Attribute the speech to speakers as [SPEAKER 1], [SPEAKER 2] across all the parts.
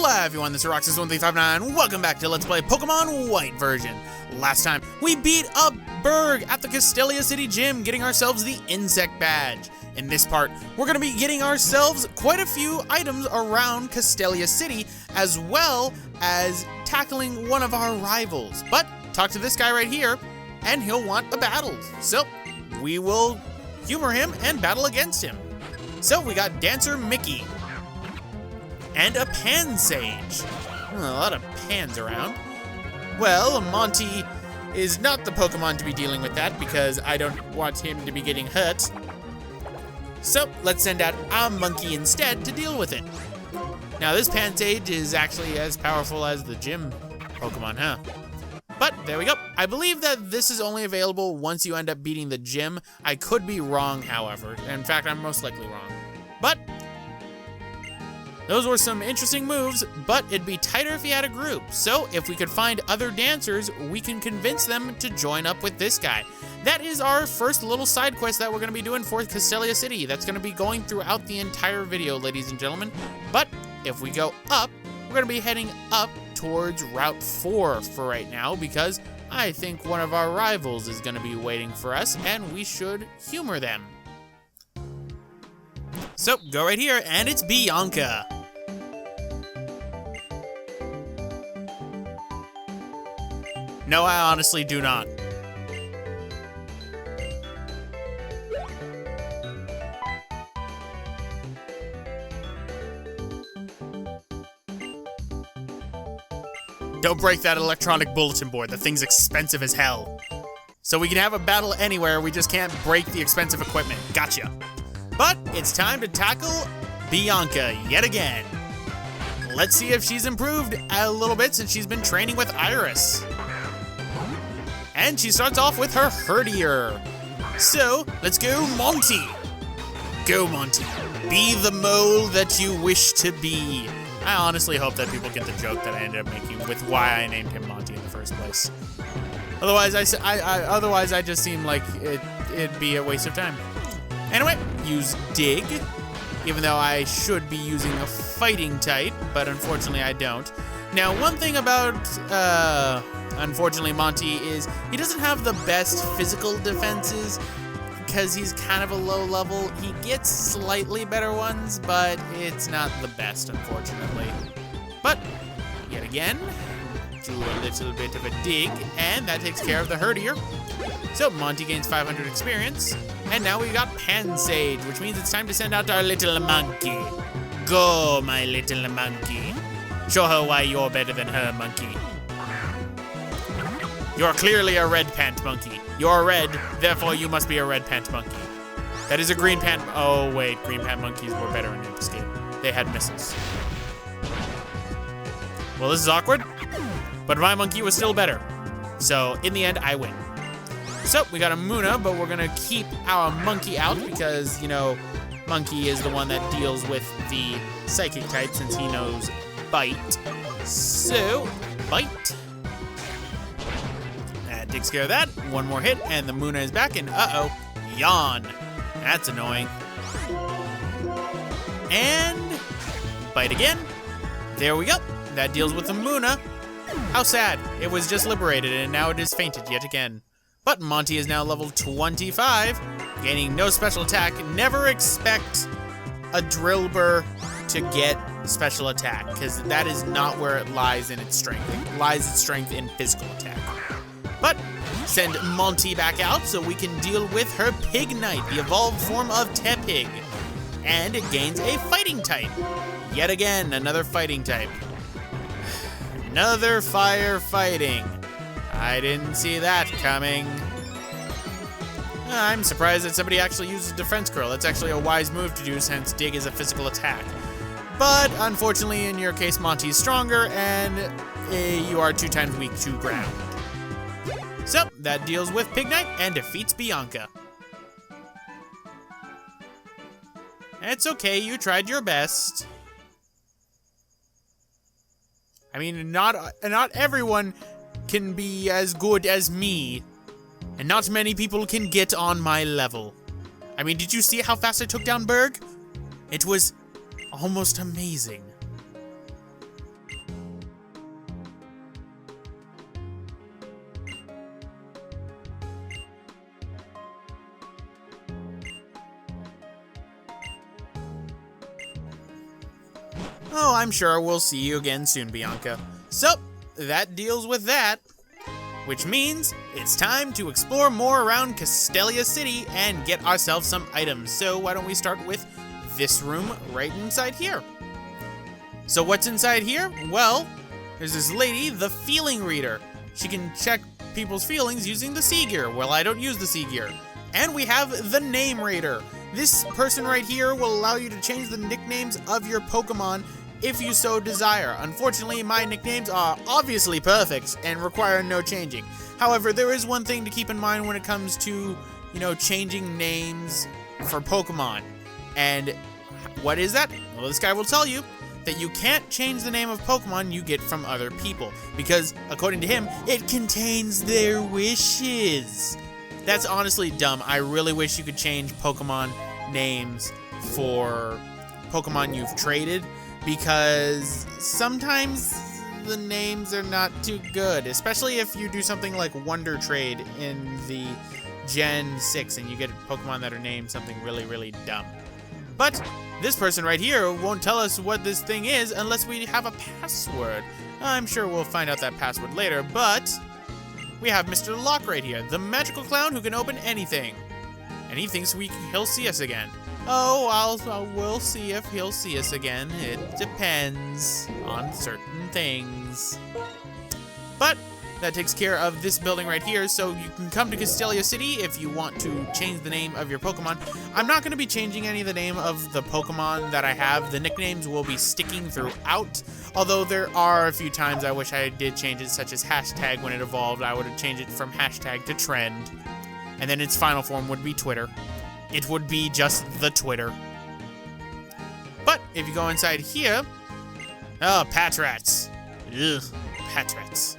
[SPEAKER 1] Hello everyone, this is Roxas1359. Welcome back to Let's Play Pokemon White version. Last time, we beat up Berg at the Castellia City Gym, getting ourselves the Insect Badge. In this part, we're going to be getting ourselves quite a few items around Castellia City, as well as tackling one of our rivals. But, talk to this guy right here, and he'll want a battle. So, we will humor him and battle against him. So, we got Dancer Mickey. And a Pansage. A lot of pans around. Well, Monty is not the Pokemon to be dealing with that because I don't want him to be getting hurt. So, let's send out a monkey instead to deal with it. Now, this Pansage is actually as powerful as the gym Pokemon, huh? But, there we go. I believe that this is only available once you end up beating the gym. I could be wrong, however. In fact, I'm most likely wrong. But those were some interesting moves, but it'd be tighter if you had a group. So if we could find other dancers, we can convince them to join up with this guy. That is our first little side quest that we're going to be doing for Castellia City. That's going to be going throughout the entire video, ladies and gentlemen. But if we go up, we're going to be heading up towards Route 4 for right now, because I think one of our rivals is going to be waiting for us, and we should humor them. So, go right here, and it's Bianca. No, I honestly do not. Don't break that electronic bulletin board. The thing's expensive as hell. So we can have a battle anywhere, we just can't break the expensive equipment. Gotcha. But it's time to tackle Bianca yet again. Let's see if she's improved a little bit since she's been training with Iris. And she starts off with her Herdier. So, let's go Monty. Go Monty. Be the mole that you wish to be. I honestly hope that people get the joke that I ended up making with why I named him Monty in the first place. Otherwise, I just seem like it'd be a waste of time. Anyway, use Dig, even though I should be using a fighting type, but unfortunately I don't. Now, one thing about, unfortunately, Monty is he doesn't have the best physical defenses because he's kind of a low level. He gets slightly better ones, but it's not the best, unfortunately. But, yet again, do a little bit of a dig, and that takes care of the Herdier. So, Monty gains 500 experience, and now we got Pansage, which means it's time to send out our little monkey. Go, my little monkey. Show her why you're better than her, monkey. You're clearly a red pant monkey. You're red, therefore you must be a red pant monkey. That is a green pant. Oh, wait, green pant monkeys were better in this game. They had missiles. Well, this is awkward, but my monkey was still better. So, in the end, I win. So, we got a Muna, but we're gonna keep our monkey out because, you know, monkey is the one that deals with the psychic type since he knows Bite. So, Bite. That takes care of that. One more hit, and the Muna is back, and uh-oh, Yawn. That's annoying. And Bite again. There we go. That deals with the Muna. How sad. It was just liberated, and now it is fainted yet again. But Monty is now level 25, gaining no special attack. Never expect a Drillbur to get special attack, because that is not where it lies in its strength. It lies its strength in physical attack. But send Monty back out so we can deal with her Pignite, the evolved form of Tepig. And it gains a fighting type. Yet again, another fighting type. Another fire fighting. I didn't see that coming. I'm surprised that somebody actually uses Defense Curl. That's actually a wise move to do since Dig is a physical attack. But unfortunately, in your case, Monty is stronger and you are 2 times weak to ground. So, that deals with Pignite and defeats Bianca. It's okay, you tried your best. I mean, not everyone can be as good as me, and not many people can get on my level. I mean, did you see how fast I took down Berg? It was almost amazing. Oh, I'm sure we'll see you again soon, Bianca. So, that deals with that. Which means it's time to explore more around Castellia City and get ourselves some items. So why don't we start with this room right inside here. So what's inside here? Well, there's this lady, the feeling reader. She can check people's feelings using the sea gear. Well, I don't use the sea gear. And we have the name reader. This person right here will allow you to change the nicknames of your Pokemon if you so desire. Unfortunately, my nicknames are obviously perfect and require no changing. However, there is one thing to keep in mind when it comes to, changing names for Pokemon. And what is that? Well, this guy will tell you that you can't change the name of Pokemon you get from other people, because, according to him, it contains their wishes. That's honestly dumb. I really wish you could change Pokemon names for Pokemon you've traded, because sometimes the names are not too good, especially if you do something like Wonder Trade in the Gen 6 and you get Pokemon that are named something really, really dumb. But this person right here won't tell us what this thing is unless we have a password. I'm sure we'll find out that password later, but we have Mr. Locke right here, the magical clown who can open anything. And he thinks he'll see us again. Oh, we'll see if he'll see us again. It depends on certain things. But that takes care of this building right here, so you can come to Castellia City if you want to change the name of your Pokemon. I'm not going to be changing any of the name of the Pokemon that I have. The nicknames will be sticking throughout, although there are a few times I wish I did change it, such as hashtag when it evolved. I would have changed it from hashtag to trend. And then its final form would be Twitter. It would be just the Twitter. But if you go inside here, oh, Patrats. Ugh, Patrats.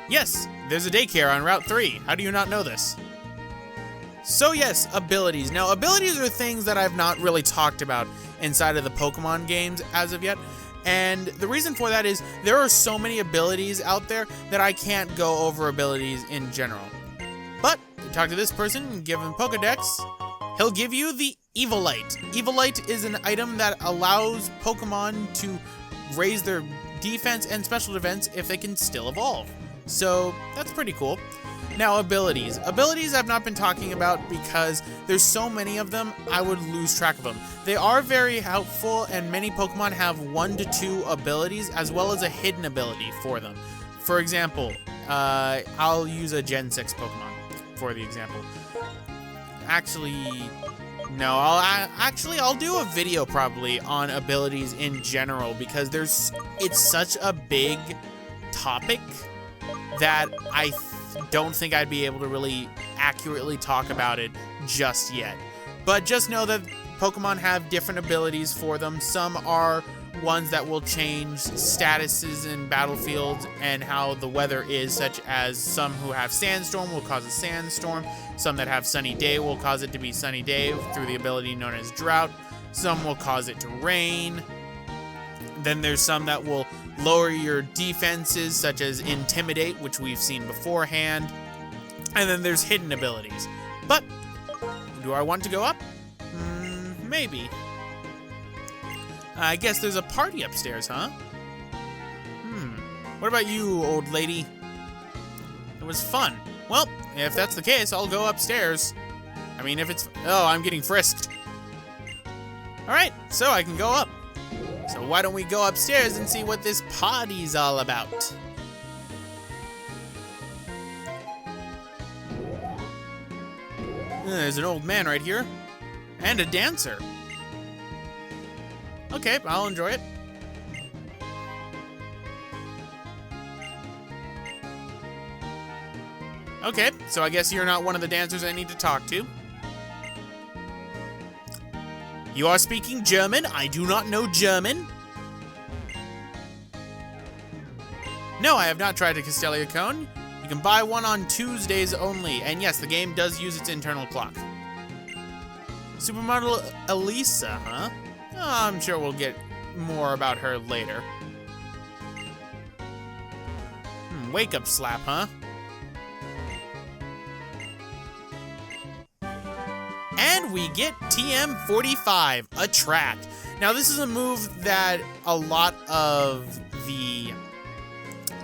[SPEAKER 1] Yes, there's a daycare on Route 3. How do you not know this? So yes, abilities. Now, abilities are things that I've not really talked about inside of the Pokemon games as of yet. And the reason for that is there are so many abilities out there that I can't go over abilities in general. But you talk to this person and give him Pokedex, he'll give you the Evolite. Evolite is an item that allows Pokemon to raise their defense and special defense if they can still evolve. So that's pretty cool. Now, abilities. Abilities I've not been talking about because there's so many of them, I would lose track of them. They are very helpful, and many Pokemon have 1 to 2 abilities, as well as a hidden ability for them. For example, I'll use a Gen 6 Pokemon for the example. Actually, no, I'll do a video probably on abilities in general, because it's such a big topic that I don't think I'd be able to really accurately talk about it just yet. But just know that Pokemon have different abilities for them. Some are ones that will change statuses in battlefields and how the weather is, such as some who have Sandstorm will cause a Sandstorm. Some that have Sunny Day will cause it to be Sunny Day through the ability known as Drought. Some will cause it to rain. Then there's some that will lower your defenses, such as Intimidate, which we've seen beforehand. And then there's hidden abilities. But do I want to go up? Maybe. I guess there's a party upstairs, huh? What about you, old lady? It was fun. Well, if that's the case, I'll go upstairs. I mean, if it's... Oh, I'm getting frisked. Alright, so I can go up. So why don't we go upstairs and see what this party's all about? There's an old man right here. And a dancer. Okay, I'll enjoy it. Okay, so I guess you're not one of the dancers I need to talk to. You are speaking German? I do not know German. No, I have not tried a Castellia cone. You can buy one on Tuesdays only. And yes, the game does use its internal clock. Supermodel Elisa, huh? Oh, I'm sure we'll get more about her later. Wake up slap, huh? And we get TM45, Attract. Now, this is a move that a lot of the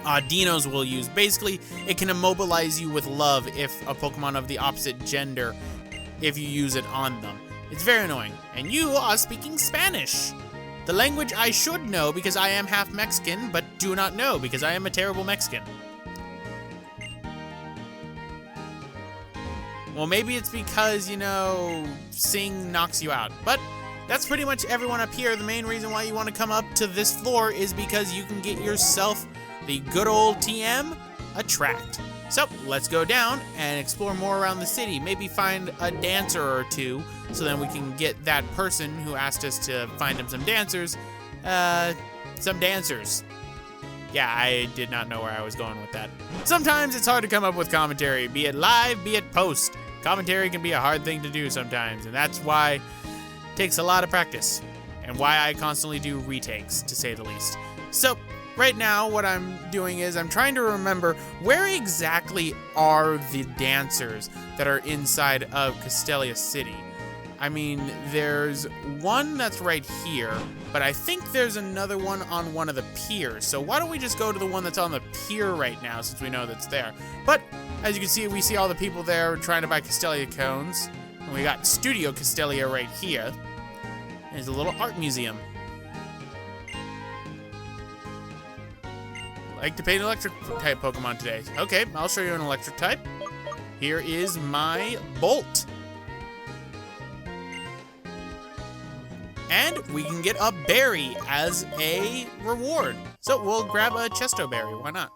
[SPEAKER 1] Dinos will use. Basically, it can immobilize you with love if a Pokemon of the opposite gender, if you use it on them. It's very annoying. And you are speaking Spanish. The language I should know because I am half Mexican, but do not know because I am a terrible Mexican. Well, maybe it's because, you know, Sing knocks you out. But that's pretty much everyone up here. The main reason why you want to come up to this floor is because you can get yourself the good old TM, Attract. So, let's go down and explore more around the city. Maybe find a dancer or two, so then we can get that person who asked us to find him some dancers. Yeah, I did not know where I was going with that. Sometimes it's hard to come up with commentary, be it live, be it post. Commentary can be a hard thing to do sometimes, and that's why it takes a lot of practice, and why I constantly do retakes, to say the least. So, right now, what I'm doing is I'm trying to remember where exactly are the dancers that are inside of Castellia City. I mean, there's one that's right here, but I think there's another one on one of the piers. So why don't we just go to the one that's on the pier right now, since we know that's there. But as you can see, we see all the people there trying to buy Castellia cones. And we got Studio Castellia right here. There's a little art museum. Like to paint electric type Pokemon today. Okay, I'll show you an electric type. Here is my Bolt. And we can get a berry as a reward. So we'll grab a Chesto berry, why not?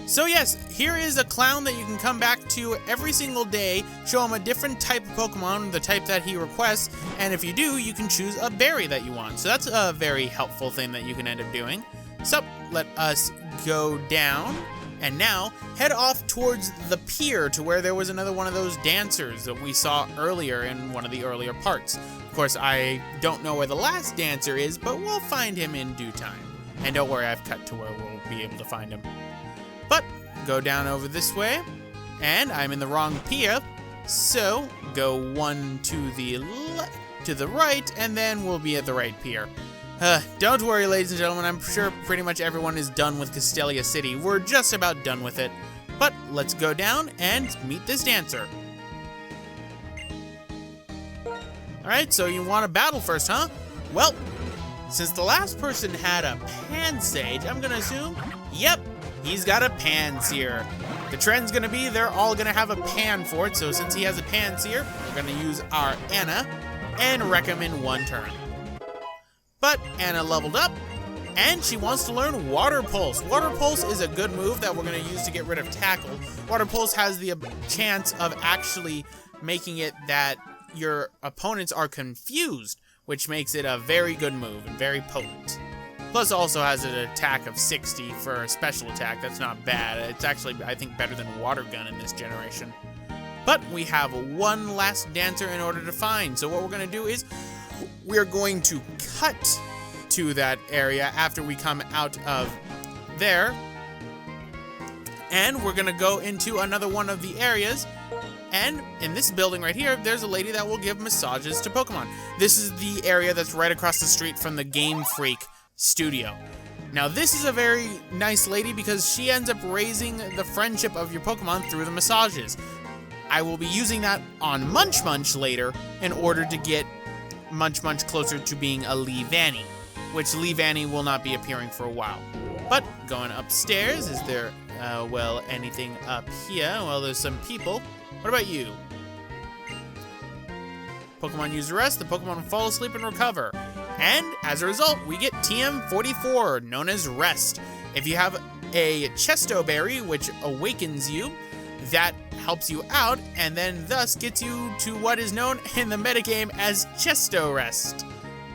[SPEAKER 1] So yes, here is a clown that you can come back to every single day, show him a different type of Pokemon, the type that he requests, and if you do, you can choose a berry that you want. So that's a very helpful thing that you can end up doing. So let us go down, and now head off towards the pier to where there was another one of those dancers that we saw earlier in one of the earlier parts. Of course, I don't know where the last dancer is, but we'll find him in due time. And don't worry, I've cut to where we'll be able to find him. But go down over this way, and I'm in the wrong pier, so go one to the right, and then we'll be at the right pier. Don't worry, ladies and gentlemen, I'm sure pretty much everyone is done with Castellia City. We're just about done with it. But let's go down and meet this dancer. Alright, so you want to battle first, huh? Well, since the last person had a Pansage, I'm gonna assume, yep, he's got a Panseer. The trend's gonna be they're all gonna have a Pan for it, so since he has a Panseer, we're gonna use our Anna and wreck him in one turn. But Anna leveled up, and she wants to learn Water Pulse. Water Pulse is a good move that we're gonna use to get rid of Tackle. Water Pulse has the chance of actually making it that your opponents are confused, which makes it a very good move and very potent. Plus also has an attack of 60 for a special attack. That's not bad. It's actually, I think, better than Water Gun in this generation. But we have one last dancer in order to find. So what we're going to do is we're going to cut to that area after we come out of there. And we're going to go into another one of the areas. And in this building right here, there's a lady that will give massages to Pokemon. This is the area that's right across the street from the Game Freak studio. Now this is a very nice lady because she ends up raising the friendship of your Pokemon through the massages. I will be using that on Munch Munch later in order to get Munch Munch closer to being a Leavanny, which Leavanny will not be appearing for a while. But going upstairs, is there, well, anything up here? Well, there's some people. What about you? Pokemon use rest, the Pokemon will fall asleep and recover. And as a result, we get TM44, known as Rest. If you have a Chesto Berry, which awakens you, that helps you out, and then thus gets you to what is known in the metagame as Chesto Rest.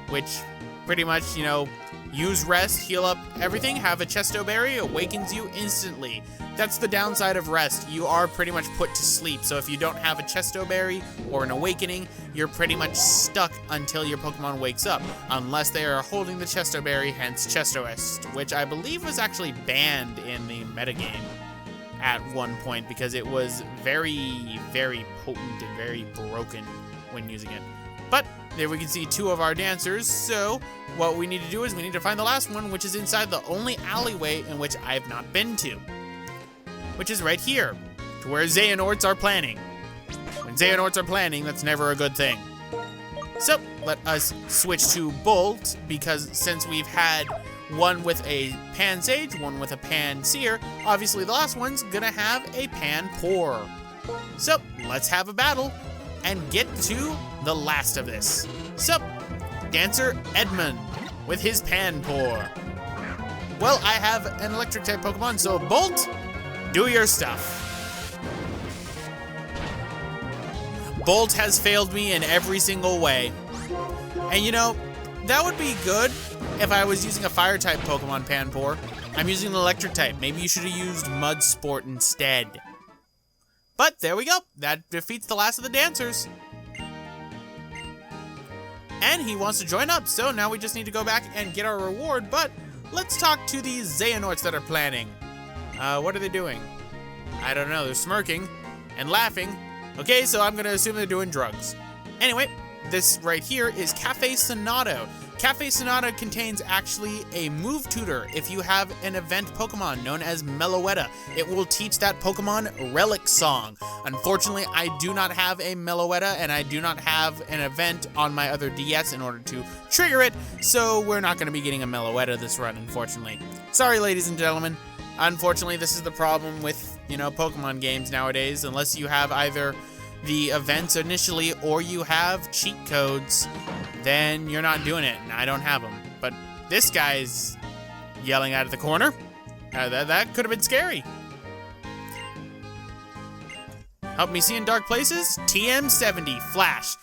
[SPEAKER 1] Which pretty much, you know, use rest, heal up everything, have a Chesto Berry, awakens you instantly. That's the downside of rest. You are pretty much put to sleep. So if you don't have a Chesto Berry or an awakening, you're pretty much stuck until your Pokemon wakes up. Unless they are holding the Chesto Berry, hence Chesto Rest, which I believe was actually banned in the metagame at one point because it was very, very potent and very broken when using it. But there we can see 2 of our dancers, so what we need to do is we need to find the last one, which is inside the only alleyway in which I have not been to, which is right here, to where Xehanorts are planning. When Xehanorts are planning, that's never a good thing. So let us switch to Bolt, because since we've had one with a Pan Sage, one with a Pan Seer, obviously the last one's gonna have a Pan Pour. So let's have a battle and get to the last of this. So, Dancer Edmund with his Pan Pour. Well, I have an electric type Pokemon, so Bolt, do your stuff. Bolt has failed me in every single way. And you know, that would be good if I was using a fire type Pokemon Pan Pour. I'm using an electric type. Maybe you should have used Mud Sport instead. But there we go. That defeats the last of the dancers. And he wants to join up, so now we just need to go back and get our reward. But let's talk to these Xehanorts that are planning. What are they doing? I don't know. They're smirking and laughing. Okay, so I'm going to assume they're doing drugs. Anyway, this right here is Cafe Sonata. Cafe Sonata contains actually a move tutor. If you have an event Pokemon known as Meloetta, it will teach that Pokemon Relic Song. Unfortunately, I do not have a Meloetta, and I do not have an event on my other DS in order to trigger it, so we're not going to be getting a Meloetta this run, unfortunately. Sorry, ladies and gentlemen. Unfortunately, this is the problem with, Pokemon games nowadays. Unless you have either the events initially or you have cheat codes, then you're not doing it, and I don't have them. But this guy's yelling out of the corner. That could have been scary. Help me see in dark places. TM70, Flash.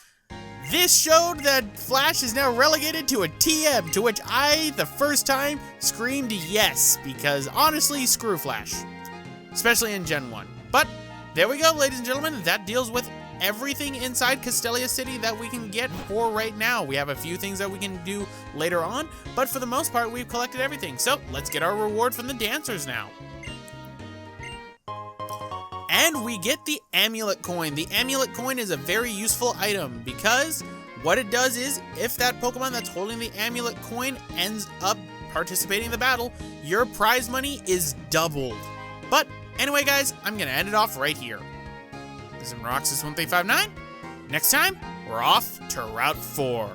[SPEAKER 1] This showed that Flash is now relegated to a TM, to which I, the first time, screamed yes, because honestly, screw Flash. Especially in Gen 1. But there we go, ladies and gentlemen. That deals with everything inside Castellia City that we can get for right now. We have a few things that we can do later on, but for the most part, we've collected everything. So let's get our reward from the dancers now. And we get the Amulet Coin. The Amulet Coin is a very useful item because what it does is if that Pokemon that's holding the Amulet Coin ends up participating in the battle, your prize money is doubled. But anyway, guys, I'm going to end it off right here. This is Roxas1359. Next time, we're off to Route 4.